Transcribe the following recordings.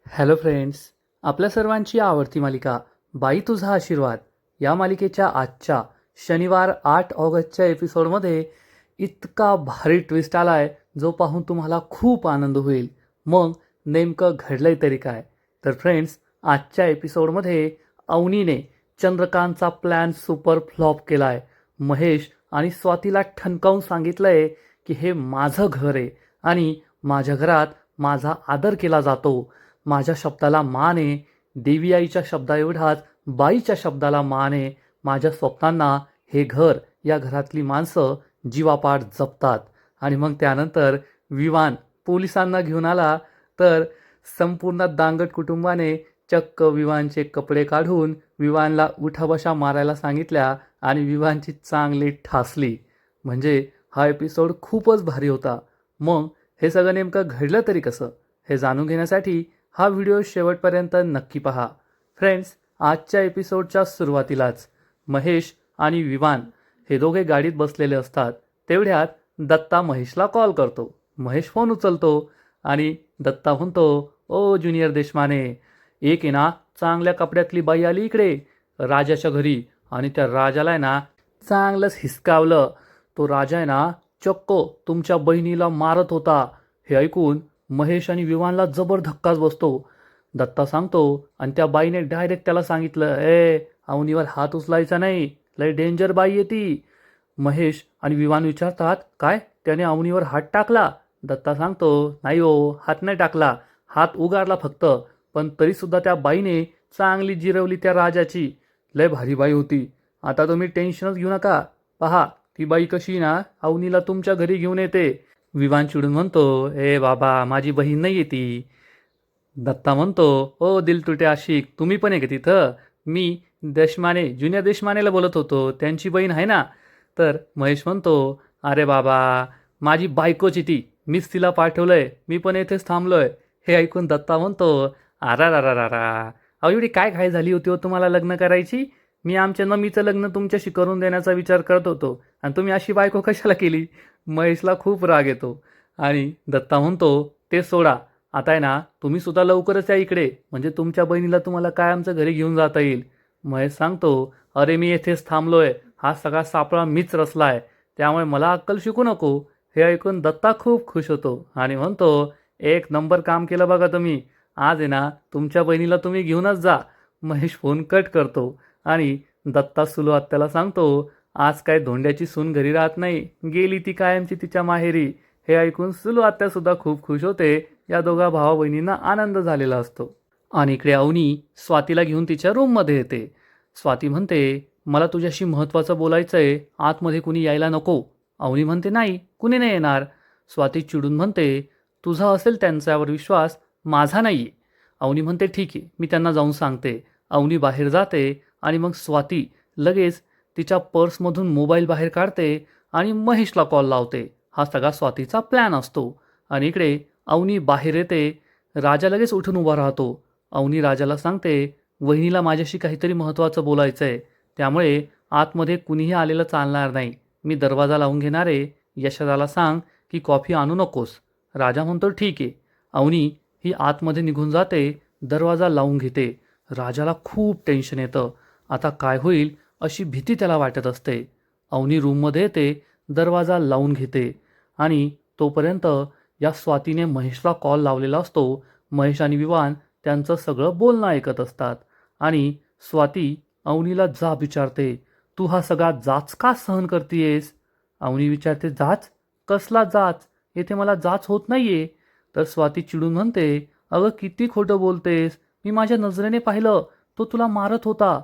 Hello friends, आपल्या सर्वांची आवडती मालिका बाई तुझा आशीर्वाद या मालिकेच्या आजच्या शनिवार 8 ऑगस्टच्या एपिसोडमध्ये इतका भारी ट्विस्ट आलाय जो पाहून तुम्हाला खूप आनंद होईल. मग नेमकं घडलंय तरी काय? तर फ्रेंड्स, आजच्या एपिसोडमध्ये अवनीने चंद्रकांतचा प्लॅन सुपर फ्लॉप केलाय. महेश आणि स्वातीला ठणकावून सांगितलंय की हे माझं घर आहे आणि माझ्या घरात माझा आदर केला जातो. माझ्या शब्दाला मान आहे. देवी आईच्या शब्दाएवढाच बाईच्या शब्दाला मान आहे. माझ्या स्वप्नांना हे घर, या घरातली माणसं जीवापाड जपतात. आणि मग त्यानंतर विवान पोलिसांना घेऊन आला तर संपूर्ण दांगट कुटुंबाने चक्क विवानचे कपडे काढून विवानला उठाबशा मारायला सांगितल्या आणि विवानची चांगली ठासली. म्हणजे हा एपिसोड खूपच भारी होता. मग हे सगळं नेमकं घडलं तरी कसं, हे जाणून घेण्यासाठी हा व्हिडिओ शेवटपर्यंत नक्की पहा. फ्रेंड्स, आजच्या एपिसोडच्या सुरुवातीलाच महेश आणि विवान हे दोघे गाडीत बसलेले असतात. तेवढ्यात दत्ता महेशला कॉल करतो. महेश फोन उचलतो आणि दत्ता म्हणतो, ओ ज्युनियर देशमाने, एक आहे ना चांगल्या कपड्यातली बाई आली इकडे राजाच्या घरी आणि त्या राजाला आहे ना चांगलंच हिसकावलं. तो राजा आहे ना चक्क तुमच्या बहिणीला मारत होता. हे ऐकून महेश आणि विवानला जबर धक्काच बसतो. दत्ता सांगतो आणि त्या बाईने डायरेक्ट त्याला सांगितलं, अवनीवर हात उचलायचा नाही, लय डेंजर बाई आहे ती. महेश आणि विवान विचारतात, काय त्याने अवनीवर हात टाकला? दत्ता सांगतो, नाही हो, हात नाही टाकला, हात उगारला फक्त. पण तरीसुद्धा त्या बाईने चांगली जिरवली त्या राजाची. लय भारी बाई होती. आता तुम्ही टेन्शनच घेऊ नका, पहा ती बाई कशी ना अवनीला तुमच्या घरी घेऊन येते. विवान चिडून म्हणतो, बाबा, माझी बहीण नाही आहे ती. दत्ता म्हणतो, ओ दिलतुटे आशिक, तुम्ही पण आहे का तिथं? मी देशमाने, ज्युनियर देशमानेला बोलत होतो, त्यांची बहीण आहे ना. तर महेश म्हणतो, अरे बाबा, माझी बायकोची ती, मीच तिला पाठवलंय, मी पण येथेच थांबलोय. हे ऐकून दत्ता म्हणतो, अरा रा रा रा रा, अहो एवढी काय घाई झाली होती हो तुम्हाला लग्न करायची? मी आमच्या नमीचं लग्न तुमच्याशी करून देण्याचा विचार करत होतो आणि तुम्ही अशी बायको कशाला केली? महेशला खूप राग येतो आणि दत्ता म्हणतो, ते सोडा, आता आहे ना तुम्ही सुद्धा लवकरच या इकडे, म्हणजे तुमच्या बहिणीला तुम्हाला काय आमच्या घरी घेऊन जाता येईल. महेश सांगतो, अरे मी येथेच थांबलोय, हा सगळा सापळा मीच रचलाय, त्यामुळे मला अक्कल शिकू नको. हे ऐकून दत्ता खूप खुश होतो आणि म्हणतो, एक नंबर काम केलं बघा तुम्ही, आज आहे ना तुमच्या बहिणीला तुम्ही घेऊनच जा. महेश फोन कट करतो आणि दत्ता सुलू आत्याला सांगतो, आज काय धोंड्याची सून घरी राहत नाही, गेली ती कायमची तिच्या माहेरी. हे ऐकून सुलू आत्या सुद्धा खूप खुश होते. या दोघा भावा बहिणींना आनंद झालेला असतो. आणि इकडे अवनी स्वातीला घेऊन तिच्या रूममध्ये येते. स्वाती म्हणते, मला तुझ्याशी महत्त्वाचं बोलायचं आहे, आतमध्ये कुणी यायला नको. अवनी म्हणते, नाही, कुणी नाही येणार. स्वाती चिडून म्हणते, तुझा असेल त्यांच्यावर विश्वास, माझा नाही आहे. अवनी म्हणते, ठीक आहे, मी त्यांना जाऊन सांगते. अवनी बाहेर जाते आणि मग स्वाती लगेच तिच्या पर्समधून मोबाईल बाहेर काढते आणि महेशला कॉल लावते. हा सगळा स्वातीचा प्लॅन असतो. आणि इकडे अवनी बाहेर येते. राजा लगेच उठून उभा राहतो. अवनी राजाला सांगते, वहिनीला माझ्याशी काहीतरी महत्त्वाचं बोलायचं आहे, त्यामुळे आतमध्ये कुणीही आलेलं चालणार नाही. मी दरवाजा लावून घेणार आहे. यशदाला सांग की कॉफी आणू नकोस. राजा म्हणतो, ठीक आहे. अवनी ही आतमध्ये निघून जाते, दरवाजा लावून घेते. राजाला खूप टेन्शन येतं. आता काय होईल अशी भीती त्याला वाटत असते. अवनी रूममध्ये येते, दरवाजा लावून घेते आणि तोपर्यंत या स्वातीने महेशला कॉल लावलेला असतो. महेश आणि विवान त्यांचं सगळं बोलणं ऐकत असतात आणि स्वाती अवनीला जाब विचारते, तू हा सगळा जाच का सहन करतेयस? अवनी विचारते, जाच? कसला जाच? येथे मला जाच होत नाहीये. तर स्वाती चिडून म्हणते, अगं किती खोटं बोलतेस, मी माझ्या नजरेने पाहिलं, तो तुला मारत होता.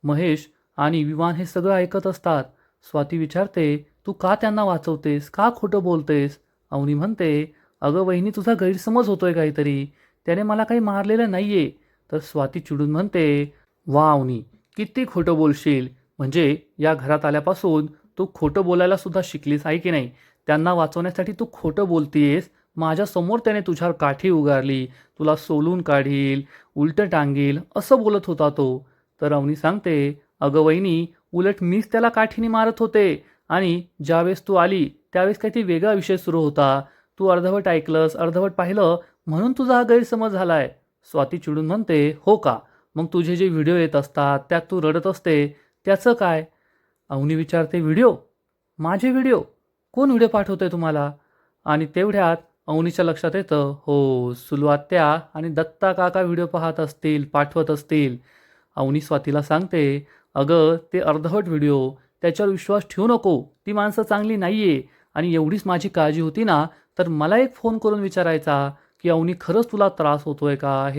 महेश आणि विवान हे सगळं ऐकत असतात. स्वाती विचारते, तू का त्यांना वाचवतेस, का खोटं बोलतेस? अवनी म्हणते, अगं वहिनी, तुझा गैरसमज होतोय काहीतरी, त्याने मला काही मारलेलं नाहीये. तर स्वाती चिडून म्हणते, वा अवनी, किती खोटं बोलशील, म्हणजे या घरात आल्यापासून तू खोटं बोलायला सुद्धा शिकलीस आहे की नाही? त्यांना वाचवण्यासाठी तू खोटं बोलतीयस. माझ्यासमोर त्याने तुझ्यावर काठी उगारली, तुला सोलून काढील, उलटं टांगेल असं बोलत होता तो. तर अवनी सांगते, अगं वहिनी, उलट मीच त्याला काठीने मारत होते आणि ज्यावेळेस तू आली त्यावेळेस काही वेगळा विषय सुरू होता. तू अर्धवट ऐकलंस, अर्धवट पाहिलं, म्हणून तुझा हा गैरसमज झालाय. स्वाती चिडून म्हणते, हो का? मग तुझे जे व्हिडिओ येत असतात त्यात तू रडत असते त्याचं काय? अवनी विचारते, व्हिडिओ? माझे व्हिडिओ? कोण व्हिडिओ पाठवतंय तुम्हाला? आणि तेवढ्यात अवनीच्या लक्षात येतं, हो, सुलू आत्या आणि दत्ता काका व्हिडिओ पाहत असतील, पाठवत असतील. अवनी स्वातीला सांगते, अगं ते अर्धवट व्हिडिओ, त्याच्यावर विश्वास ठेवू नको, ती माणसं चांगली नाहीये. आणि एवढीच माझी काळजी होती ना तर मला एक फोन करून विचारायचा की अवनी खरंच तुला त्रास होतोय का,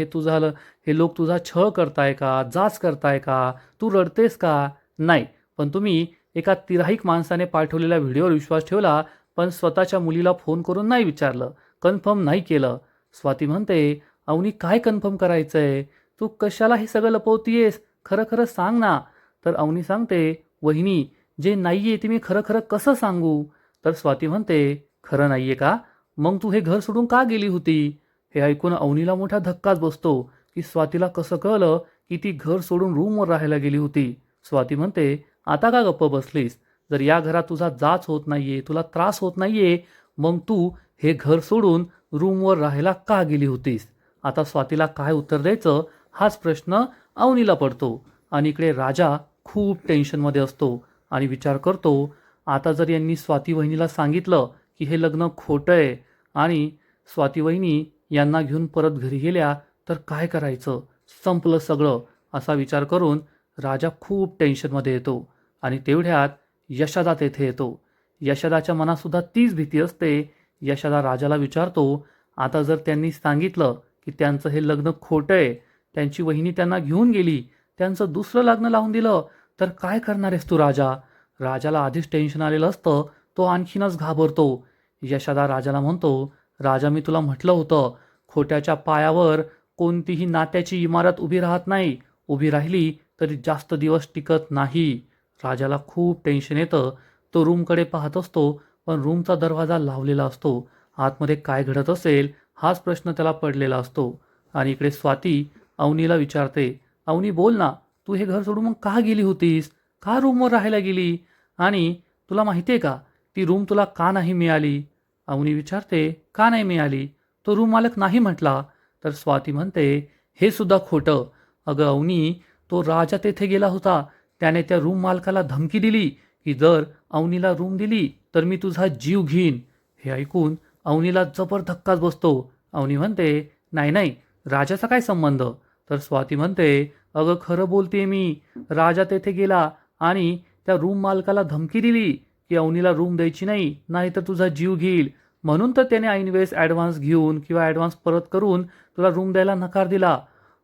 हे लोक तुझा छळ करताय का, जाच करताय का, तू रडतेस का? नाही, पण तुम्ही एका तिर्हाईक माणसाने पाठवलेल्या व्हिडिओवर विश्वास ठेवला, पण स्वतःच्या मुलीला फोन करून नाही विचारलं, कन्फर्म नाही केलं. स्वाती म्हणते, अवनी काय कन्फर्म करायचंय? तू कशाला हे सगळं लपवतीयेस? खरं खरं सांग ना. तर अवनी सांगते, वहिनी, जे नाहीये ते मी खरं खरं कसं सांगू? तर स्वाती म्हणते, खरं नाहीये का? मग तू हे घर सोडून का गेली होती? हे ऐकून अवनीला मोठा धक्काच बसतो की स्वातीला कसं कळलं की ती घर सोडून रूमवर राहायला गेली होती. स्वाती म्हणते, आता का गप्प बसलीस? जर या घरात तुझा जाच होत नाहीये, तुला त्रास होत नाहीये, मग तू हे घर सोडून रूमवर राहायला का गेली होतीस? आता स्वातीला काय उत्तर द्यायचं हाच प्रश्न अवनीला पडतो. आणि इकडे राजा खूप टेन्शनमध्ये असतो आणि विचार करतो, आता जर यांनी स्वाती वहिनीला सांगितलं की हे लग्न खोटं आहे आणि स्वाती वहिनी यांना घेऊन परत घरी गेल्या तर काय करायचं? संपलं सगळं, असा विचार करून राजा खूप टेन्शनमध्ये येतो. आणि तेवढ्यात यशोदा तेथे येतो. यशोदाच्या मनातसुद्धा तीच भीती असते. यशोदा राजाला विचारतो, आता जर त्यांनी सांगितलं की त्यांचं हे लग्न खोटं आहे, त्यांची वहिनी त्यांना घेऊन गेली, त्यांचं दुसरं लग्न लावून दिलं, तर काय करणार आहेस तू राजा? राजाला आधीच टेन्शन आलेलं असतं, तो आणखीनच घाबरतो. यशोदा राजाला म्हणतो, राजा, मी तुला म्हटलं होतं, खोट्याच्या पायावर कोणतीही नात्याची इमारत उभी राहत नाही, उभी राहिली तरी जास्त दिवस टिकत नाही. राजाला खूप टेन्शन येतं. तो रूमकडे पाहत असतो, पण रूमचा दरवाजा लावलेला असतो. आतमध्ये काय घडत असेल हाच प्रश्न त्याला पडलेला असतो. आणि इकडे स्वाती अवनीला विचारते, अवनी बोल ना, तू हे घर सोडून मग का गेली होतीस? का रूमवर राहायला गेली? आणि तुला माहिती आहे का, ती रूम तुला का नाही मिळाली? अवनी विचारते, का नाही मिळाली? तो रूम मालक नाही म्हटला. तर स्वाती म्हणते, हे सुद्धा खोटं. अगं अवनी, तो राजा तेथे गेला होता, त्याने त्या रूम मालकाला धमकी दिली की जर अवनीला रूम दिली तर मी तुझा जीव घेईन. हे ऐकून अवनीला जबर धक्काच बसतो. अवनी म्हणते, नाही नाही, राजाचा काय संबंध? तर स्वाती म्हणते, अगं खरं बोलते मी, राजा तेथे गेला आणि त्या रूम मालकाला धमकी दिली की अवनीला रूम द्यायची नाही, नाहीतर तुझा जीव घेईल. म्हणून तर त्याने ऐनवेळेस ॲडव्हान्स घेऊन किंवा ॲडव्हान्स परत करून तुला रूम द्यायला नकार दिला.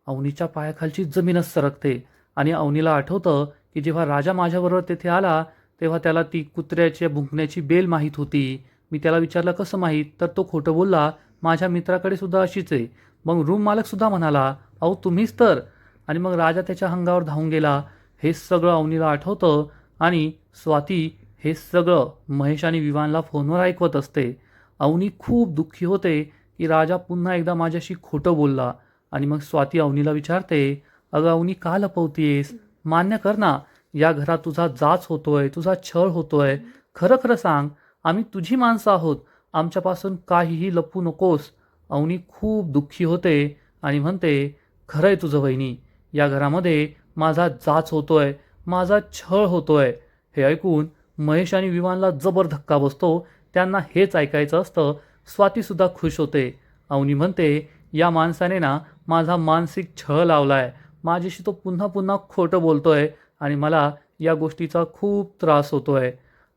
अवनीच्या पायाखालची जमीनच सरकते. आणि अवनीला आठवतं की जेव्हा राजा माझ्याबरोबर तेथे आला तेव्हा त्याला ती कुत्र्याच्या भुंकण्याची बेल माहीत होती. मी त्याला विचारलं कसं माहीत, तर तो खोटं बोलला, माझ्या मित्राकडे सुद्धा अशीच आहे. मग रूम मालक सुद्धा म्हणाला, अहो तुम्हीच तर. आणि मग राजा त्याच्या अंगावर धावून गेला. हे सगळं अवनीला आठवतं. आणि स्वाती हे सगळं महेश आणि विवानला फोनवर ऐकवत असते. अवनी खूप दुःखी होते की राजा पुन्हा एकदा माझ्याशी खोटं बोलला. आणि मग स्वाती अवनीला विचारते, अगं अवनी, का लपवतीयेस? मान्य कर ना, या घरात तुझा जाच होतोय, तुझा छळ होतोय, खरं खरं सांग, आम्ही तुझी माणसं आहोत, आमच्यापासून काहीही लपवू नकोस. अवनी खूप दुःखी होते आणि म्हणते, खरंय तुझं वहिनी, या घरामध्ये माझा जाच होतोय, माझा छळ होतोय. हे ऐकून महेश आणि विवानला जबर धक्का बसतो. त्यांना हेच ऐकायचं असतं. स्वातीसुद्धा खुश होते. अवनी म्हणते, या माणसाने ना माझा मानसिक छळ लावलाय, माझ्याशी तो पुन्हा पुन्हा खोटं बोलतोय आणि मला या गोष्टीचा खूप त्रास होतोय.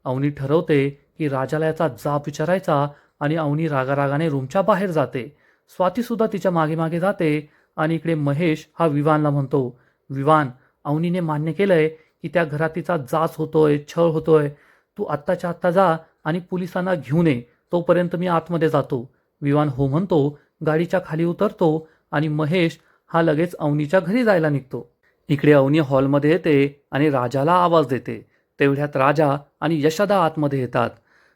अवनी ठरवते की राजाला याचा जाब विचारायचा आणि अवनी रागारागाने रूमच्या बाहेर जाते. स्वातीसुद्धा तिच्या मागे मागे जाते. आणि इकडे महेश हा विवानला म्हणतो, विवान, अवनीने मान्य केलंय की त्या घरात तिचा जाच होतोय, छळ होतोय. तू आत्ताच्या आत्ता जा आणि पोलिसांना घेऊन ये, तोपर्यंत मी आतमध्ये जातो. विवान हो म्हणतो, गाडीच्या खाली उतरतो आणि महेश हा लगेच अवनीच्या घरी जायला निघतो. इकडे अवनी हॉलमध्ये येते आणि राजाला आवाज देते. तेवढ्यात राजा आणि यशोदा आतमध्ये येतात.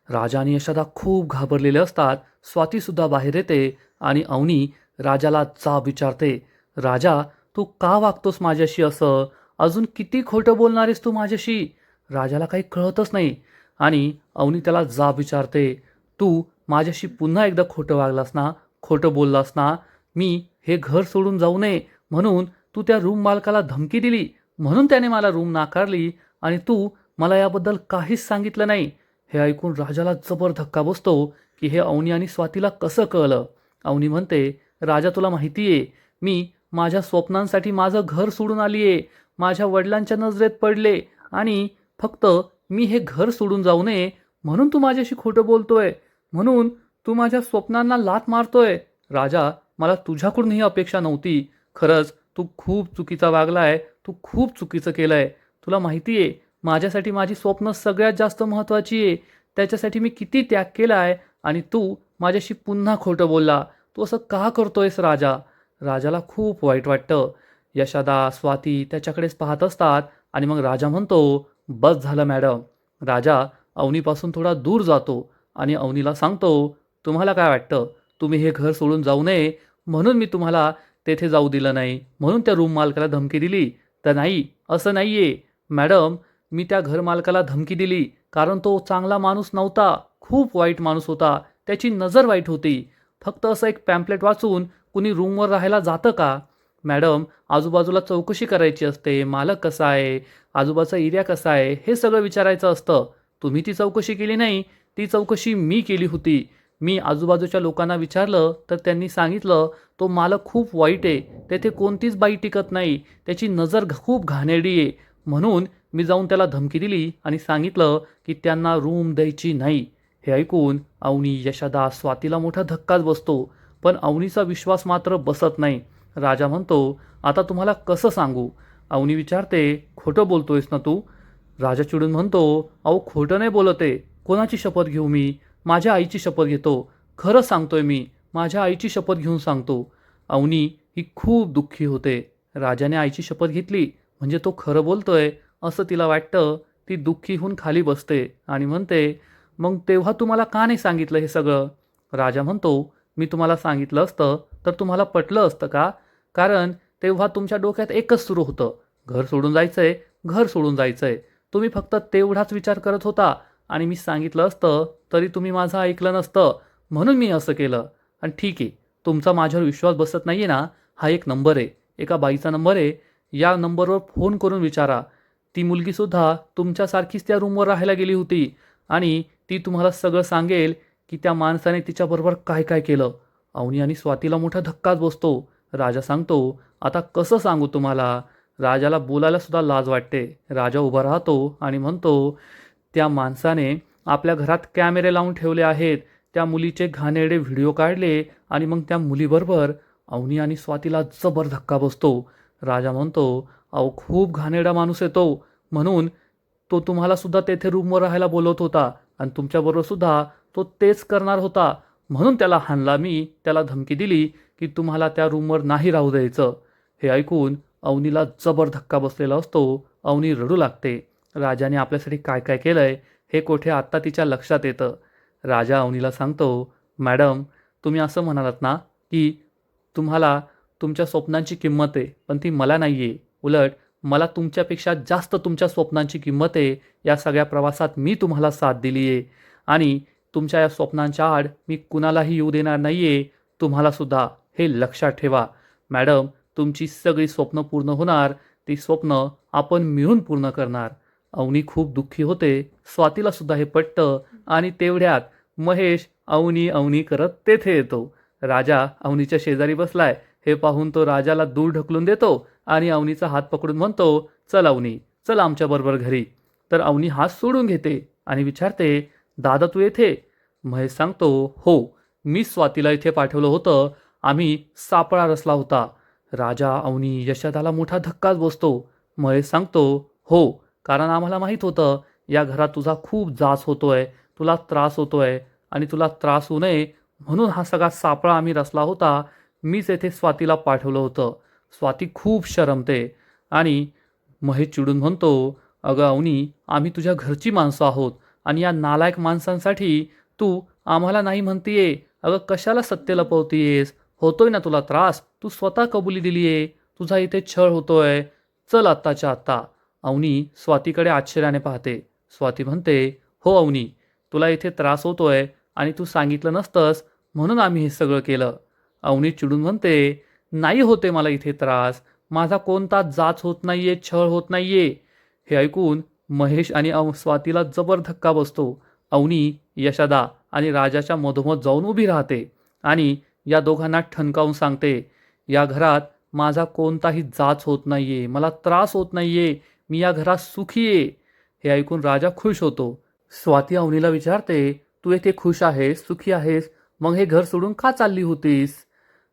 राजा आणि यशोदा खूप घाबरलेले असतात. स्वातीसुद्धा बाहेर येते आणि अवनी राजाला जाब विचारते, राजा, तू का वागतोस माझ्याशी असं? अजून किती खोटं बोलणार आहेस तू माझ्याशी? राजाला काही कळतच नाही. आणि अवनी त्याला जाब विचारते, तू माझ्याशी पुन्हा एकदा खोटं वागलास ना, खोटं बोललास ना, मी हे घर सोडून जाऊ नये म्हणून तू त्या रूम मालकाला धमकी दिली, म्हणून त्याने मला रूम नाकारली आणि तू मला याबद्दल काहीच सांगितलं नाही. हे ऐकून राजाला जबर धक्का बसतो की हे अवनी आणि स्वातीला कसं कळलं. अवनी म्हणते, राजा तुला माहिती आहे, मी माझ्या स्वप्नांसाठी माझं घर सोडून आली आहे. माझ्या वडिलांच्या नजरेत पडले आणि फक्त मी हे घर सोडून जाऊ नये म्हणून तू माझ्याशी खोटं बोलतोय, म्हणून तू माझ्या स्वप्नांना लाथ मारतोय. राजा, मला तुझ्याकडून ही अपेक्षा नव्हती. खरंच तू खूप चुकीचा वागलाय, तू खूप चुकीचं केलंय. तुला माहिती आहे, माझ्यासाठी माझी स्वप्न सगळ्यात जास्त महत्त्वाची आहे. त्याच्यासाठी मी किती त्याग केलाय आणि तू माझ्याशी पुन्हा खोटं बोलला. तू असं का करतोयस राजा? राजाला खूप वाईट वाटतं. यशादा, स्वाती त्याच्याकडेच पाहत असतात आणि मग राजा म्हणतो, बस झालं मॅडम. राजा अवनीपासून थोडा दूर जातो आणि अवनीला सांगतो, तुम्हाला काय वाटतं, तुम्ही हे घर सोडून जाऊ नये म्हणून मी तुम्हाला तेथे जाऊ दिलं नाही, म्हणून त्या रूम मालकाला धमकी दिली? तर नाही, असं नाही आहे मॅडम. मी त्या घर मालकाला धमकी दिली कारण तो चांगला माणूस नव्हता, खूप वाईट माणूस होता. त्याची नजर वाईट होती. फक्त असं एक पॅम्पलेट वाचून कुणी रूमवर राहायला जातं का? मॅडम, आजूबाजूला चौकशी करायची असते. मालक कसा आहे, आजूबाजूचा एरिया कसा आहे, हे सगळं विचारायचं असतं. तुम्ही ती चौकशी केली नाही, ती चौकशी मी केली होती. मी आजूबाजूच्या लोकांना विचारलं तर त्यांनी सांगितलं, तो मालक खूप वाईट आहे, तेथे कोणतीच बाई टिकत नाही, त्याची नजर खूप घाणेरडी आहे. म्हणून मी जाऊन त्याला धमकी दिली आणि सांगितलं की त्यांना रूम द्यायची नाही. हे ऐकून अवनी, यशादा, स्वातीला मोठा धक्काच बसतो. पण अवनीचा विश्वास मात्र बसत नाही. राजा म्हणतो, आता तुम्हाला कसं सांगू? अवनी विचारते, खोटं बोलतोयस ना तू? राजा चिडून म्हणतो, अहो खोटं नाही बोलत आहे. कोणाची शपथ घेऊ मी? माझ्या आईची शपथ घेतो. खरं सांगतोय मी, माझ्या आईची शपथ घेऊन सांगतो. अवनी ही खूप दुःखी होते. राजाने आईची शपथ घेतली म्हणजे तो खरं बोलतोय असं तिला वाटतं. ती दुःखी होऊन खाली बसते आणि म्हणते, मग तेव्हा तुम्हाला का नाही सांगितलं हे सगळं? राजा म्हणतो, मी तुम्हाला सांगितलं असतं तर तुम्हाला पटलं असतं का? कारण तेव्हा तुमच्या डोक्यात एकच सुरू होतं, घर सोडून जायचंय, घर सोडून जायचंय. तुम्ही फक्त तेवढाच विचार करत होता आणि मी सांगितलं असतं तरी तुम्ही माझं ऐकलं नसतं, म्हणून मी असं केलं. आणि ठीक आहे, तुमचा माझ्यावर विश्वास बसत नाही आहे ना, हा एक नंबर आहे, एका बाईचा नंबर आहे. या नंबरवर फोन करून विचारा. ती मुलगीसुद्धा तुमच्यासारखीच त्या रूमवर राहायला गेली होती आणि ती तुम्हाला सगळं सांगेल की त्या माणसाने तिच्याबरोबर काय काय केलं. अवनी आणि स्वातीला मोठा धक्काच बसतो. राजा सांगतो, आता कसं सांगू तुम्हाला? राजाला बोलायला सुद्धा लाज वाटते. राजा उभा राहतो आणि म्हणतो, त्या माणसाने आपल्या घरात कॅमेरे लावून ठेवले आहेत, त्या मुलीचे घाणेरडे व्हिडिओ काढले आणि मग त्या मुलीबरोबर अवनी आणि स्वातीला जबर धक्का बसतो. राजा म्हणतो, अहो खूप घाणेरडा माणूस आहे तो, म्हणून तो तुम्हाला सुद्धा तेथे रूमवर राहायला बोलवत होता आणि तुमच्याबरोबर सुद्धा तो तेच करणार होता. म्हणून त्याला हाणला मी, त्याला धमकी दिली की तुम्हाला त्या रूमवर नाही राहू द्यायचं. हे ऐकून अवनीला जबर धक्का बसलेला असतो. अवनी रडू लागते. राजाने आपल्यासाठी काय काय केलंय हे कोठे आत्ता तिच्या लक्षात येतं. राजा अवनीला सांगतो, मॅडम, तुम्ही असं म्हणालात ना की तुम्हाला तुमच्या स्वप्नांची किंमत आहे, पण ती मला नाही आहे. उलट मला तुमच्यापेक्षा जास्त तुमच्या स्वप्नांची किंमत आहे. या सगळ्या प्रवासात मी तुम्हाला साथ दिली आहे आणि तुमच्या या स्वप्नांच्या आड मी कुणालाही येऊ देणार नाही आहे. तुम्हालासुद्धा हे लक्षात ठेवा. मॅडम, तुमची सगळी स्वप्न पूर्ण होणार, ती स्वप्न आपण मिळून पूर्ण करणार. अवनी खूप दुःखी होते. स्वातीलासुद्धा हे पटतं आणि तेवढ्यात महेश अवनी अवनी करत तेथे येतो. राजा अवनीच्या शेजारी बसलाय हे पाहून तो राजाला दूर ढकलून देतो आणि अवनीचा हात पकडून म्हणतो, चल अवनी, चल आमच्याबरोबर घरी. तर अवनी हात सोडून घेते आणि विचारते, दादा तू येथे? महेश सांगतो, हो, मी स्वातीला इथे पाठवलं होतं, आम्ही सापळा रचला होता. राजा, अवनी, यशोदाला मोठा धक्काच बसतो. महेश सांगतो, हो, कारण आम्हाला माहीत होतं या घरात तुझा खूप जाच होतोय, तुला त्रास होतोय आणि तुला त्रास होऊ नये म्हणून हा सगळा सापळा आम्ही रचला होता. मीच येथे स्वातीला पाठवलं होतं. स्वाती खूप शरमते आणि महेश चिडून म्हणतो, अगं अवनी, आम्ही तुझ्या घरची माणसं आहोत आणि या नालायक माणसांसाठी तू आम्हाला नाही म्हणतीये. अगं कशाला सत्य लपवतीयेस? होतोय ना तुला त्रास, तू स्वतः कबुली दिलीये. तुझा इथे छळ होतोय. चल आत्ताच्या आत्ता. अवनी स्वातीकडे आश्चर्याने पाहते. स्वाती म्हणते, हो अवनी, तुला इथे त्रास होतोय आणि तू सांगितलं नसतंस म्हणून आम्ही हे सगळं केलं. अवनी चिडून म्हणते, नाही होते मला इथे त्रास, माझा कोणताच जाच होत नाहीये, छळ होत नाहीये. हे ऐकून महेश आणि स्वातीला जबर धक्का बसतो. अवनी, यशोदा आणि राजाच्या मधोमध जाऊन उभी राहते आणि या दोघांना ठणकावून सांगते, या घरात माझा कोणताही जाच होत नाहीये, मला त्रास होत नाहीये, मी या घरात सुखी आहे. हे ऐकून राजा खुश होतो. स्वाती अवनीला विचारते, तू येथे खुश आहेस, सुखी आहेस, मग हे घर सोडून का चालली होतीस?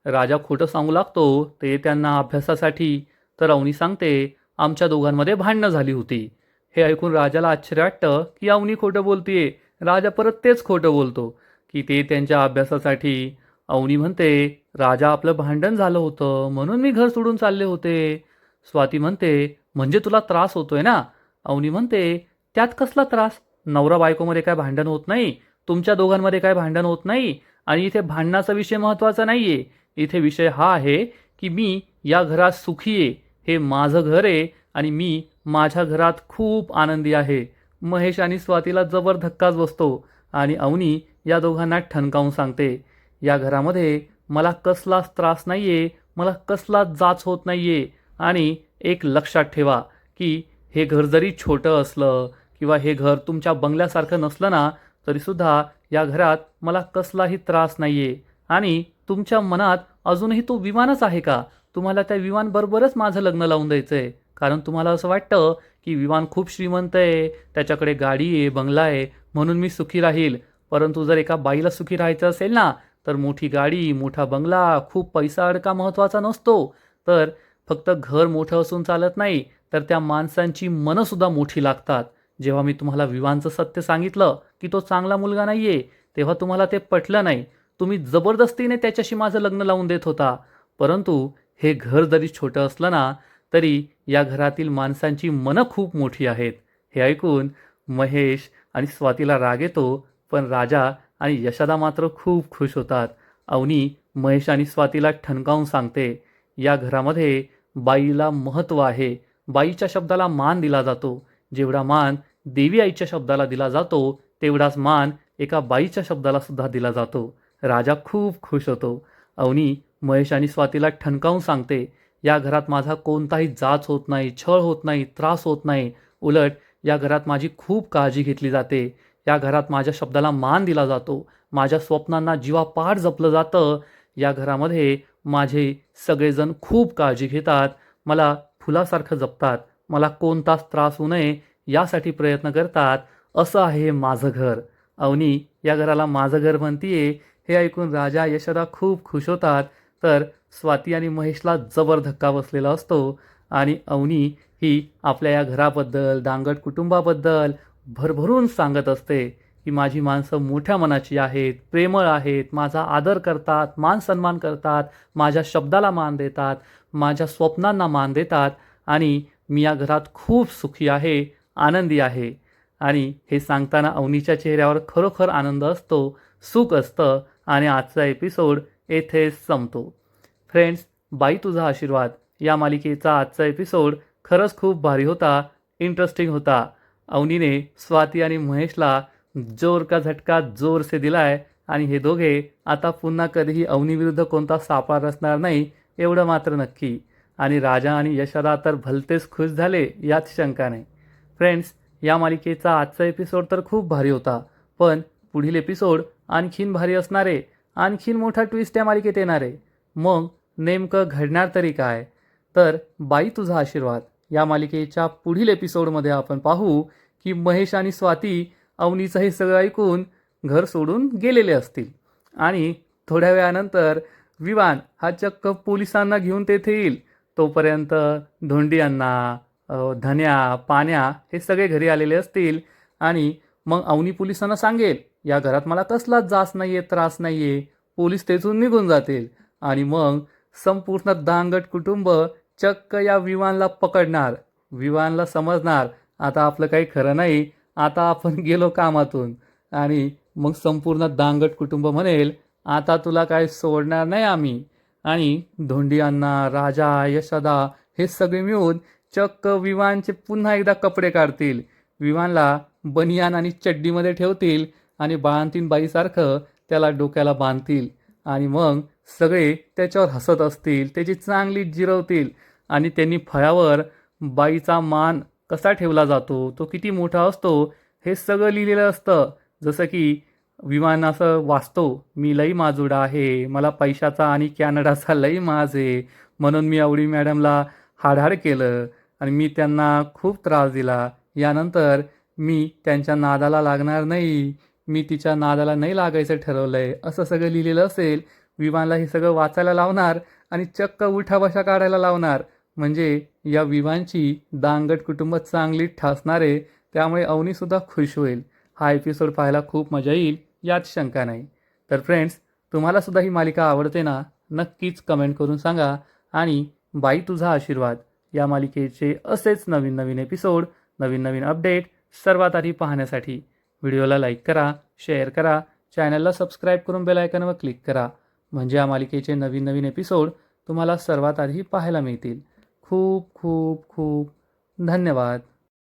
राजा खोटं सांगू लागतो ते त्यांना अभ्यासासाठी. तर अवनी सांगते, आमच्या दोघांमध्ये भांडणं झाली होती. हे ऐकून राजाला आश्चर्य वाटतं की अवनी खोटं बोलतीये. राजा परत तेच खोटं बोलतो की ते त्यांच्या अभ्यासासाठी. अवनी म्हणते, राजा आपलं भांडण झालं होतं म्हणून मी घर सोडून चालले होते. स्वाती म्हणते, म्हणजे तुला त्रास होतोय ना? अवनी म्हणते, त्यात कसला त्रास? नवरा बायकोमध्ये काय भांडण होत नाही, तुमच्या दोघांमध्ये काय भांडण होत नाही, आणि इथे भांडणाचा विषय महत्त्वाचा नाहीये. इथे विषय हा आहे की मी या घरात सुखी आहे, हे माझं घर आहे आणि मी माझ्या घरात खूप आनंदी आहे. महेश आणि स्वातीला जबर धक्काच बसतो आणि अवनी या दोघांना ठणकावून सांगते, या घरामध्ये मला कसलाच त्रास नाहीये, मला कसलाच जाच होत नाहीये. आणि एक लक्षात ठेवा की हे घर जरी छोटं असलं किंवा हे घर तुमच्या बंगल्यासारखं नसलं ना, तरीसुद्धा या घरात मला कसलाही त्रास नाहीये. आणि तुमच्या मनात अजूनही तो विमानच आहे का? तुम्हाला त्या विमानबरोबरच माझं लग्न लावून द्यायचं आहे, कारण तुम्हाला असं वाटतं की विमान खूप श्रीमंत आहे, त्याच्याकडे गाडी आहे, बंगला आहे, म्हणून मी सुखी राहील. परंतु जर एका बाईला सुखी राहायचं असेल ना, तर मोठी गाडी, मोठा बंगला, खूप पैसा अडका महत्त्वाचा नसतो. तर फक्त घर मोठं असून चालत नाही, तर त्या माणसांची मनंसुद्धा मोठी लागतात. जेव्हा मी तुम्हाला विवाहाचं सत्य सांगितलं की तो चांगला मुलगा नाहीये, तेव्हा तुम्हाला ते पटलं नाही. तुम्ही जबरदस्तीने त्याच्याशी माझं लग्न लावून देत होता. परंतु हे घर जरी छोटं असलं ना, तरी या घरातील माणसांची मनं खूप मोठी आहेत. हे ऐकून महेश आणि स्वातीला राग येतो, पण राजा आणि यशोदा मात्र खूप खुश होतात. अवनी महेश आणि स्वातीला ठणकावून सांगते, या घरामध्ये बाईला महत्त्व आहे, बाईच्या शब्दाला मान दिला जातो. जेवढा मान देवी आईच्या शब्दाला दिला जातो, तेवढाच मान एका बाईच्या शब्दाला सुद्धा दिला जातो. राजा खूप खुश होतो. अवनी महेश आणि स्वातीला ठणकावून सांगते, या घरात माझा कोणताही जाच होत नाही, छळ होत नाही, त्रास होत नाही. उलट या घरात माझी खूप काळजी घेतली जाते. या घरात माझ्या शब्दाला मान दिला जातो. माझ्या स्वप्नांना जीवापाड जपलं जातं. या घरामध्ये माझे सगळेजण खूप काळजी घेतात, मला फुलासारखं जपतात, मला कोणताच त्रास होऊ नये यासाठी प्रयत्न करतात. असं आहे माझं घर. अवनी या घराला माझं घर म्हणतीये. हे ऐकून राजा, यशोदा खूप खुश होतात. तर स्वाती आणि महेशला जबर धक्का बसलेला असतो आणि अवनी ही आपल्या या घराबद्दल, दांगट कुटुंबाबद्दल भरभरून सांगत असते की माझी माणसं मोठ्या मनाची आहेत, प्रेमळ आहेत, माझा आदर करतात, मान सन्मान करतात, माझ्या शब्दाला मान देतात, माझ्या स्वप्नांना मान देतात आणि मी या घरात खूप सुखी आहे, आनंदी आहे. आणि हे सांगताना अवनीच्या चेहऱ्यावर खरोखर आनंद असतो, सुख असतं. आणि आजचा एपिसोड येथे संपतो. फ्रेंड्स, बाई तुझा आशीर्वाद या मालिकेचा आजचा एपिसोड खरंच खूप भारी होता, इंटरेस्टिंग होता. अवनीने स्वाती आणि महेशला जोर का झटका जोर से दिलाय आणि हे दोघे आता पुन्हा कधीही अवनीविरुद्ध कोणता सापळा रचणार नाही, एवढं मात्र नक्की. आणि राजा आणि यशोदा तर भलतेच खुश झाले, यात शंका नाही. फ्रेंड्स, या मालिकेचा आजचा एपिसोड तर खूप भारी होता, पण पुढील एपिसोड आणखीन भारी असणार आहे. आणखीन मोठा ट्विस्ट या मालिकेत येणार आहे. मग नेमकं घडणार तरी काय? तर बाई तुझा आशीर्वाद या मालिकेच्या पुढील एपिसोडमध्ये आपण पाहू की महेश आणि स्वाती अवनीचं हे सगळं ऐकून घर सोडून गेलेले असतील आणि थोड्या वेळानंतर विवान हा चक्क पोलिसांना घेऊन तेथे येईल. तोपर्यंत धोंडी अण्णा, धन्या, पाण्या हे सगळे घरी आलेले असतील आणि मग अवनी पोलिसांना सांगेल, या घरात मला कसलाच जाच नाहीये, त्रास नाहीये. पोलीस तेथून निघून जातील आणि मग संपूर्ण दांगट कुटुंब चक्क या विवानला पकडणार. विवानला समजणार आता आपलं काही खरं नाही, आता आपण गेलो कामातून. आणि मग संपूर्ण दांगट कुटुंब म्हणेल, आता तुला काय सोडणार नाही आम्ही. आणि धोंडी अण्णा, राजा, यशोदा हे सगळे मिळून चक्क विवानचे पुन्हा एकदा कपडे काढतील, विवानला बनियान आणि चड्डीमध्ये ठेवतील आणि बाळंतीण बाईसारखं त्याला डोक्याला बांधतील आणि मग सगळे त्याच्यावर हसत असतील, त्याची चांगली जिरवतील आणि त्यांनी फळ्यावर बाईचा मान कसा ठेवला जातो, तो किती मोठा असतो, हे सगळं लिहिलेलं असतं. जसं की विमान असं वाचतो, मी लई माजुडा आहे, मला पैशाचा आणि कॅनडाचा लई माज आहे, म्हणून मी आवडी मॅडमला हाडहाड केलं आणि मी त्यांना खूप त्रास दिला. यानंतर मी त्यांच्या नादाला लागणार नाही, मी तिच्या नादाला नाही लागायचं ठरवलंय, असं सगळं लिहिलेलं असेल. विवानला हे सगळं वाचायला लावणार आणि चक्क उठाबशा काढायला लावणार. म्हणजे या विवानची दांगट कुटुंब चांगली ठासणार आहे. त्यामुळे अवनीसुद्धा खुश होईल. हा एपिसोड पाहायला खूप मजा येईल, यात शंका नाही. तर फ्रेंड्स, तुम्हालासुद्धा ही मालिका आवडते ना? नक्कीच कमेंट करून सांगा. आणि बाई तुझा आशीर्वाद या मालिकेचे असेच नवीन नवीन एपिसोड, नवीन नवीन अपडेट सर्वात आधी पाहण्यासाठी व्हिडिओला लाईक करा, शेअर करा, चॅनलला सबस्क्राईब करून बेल आयकॉनवर क्लिक करा. म्हणजे या मालिकेचे नवीन नवीन एपिसोड तुम्हाला सर्वात आधी पाहायला मिळतील. खूप खूप खूप धन्यवाद.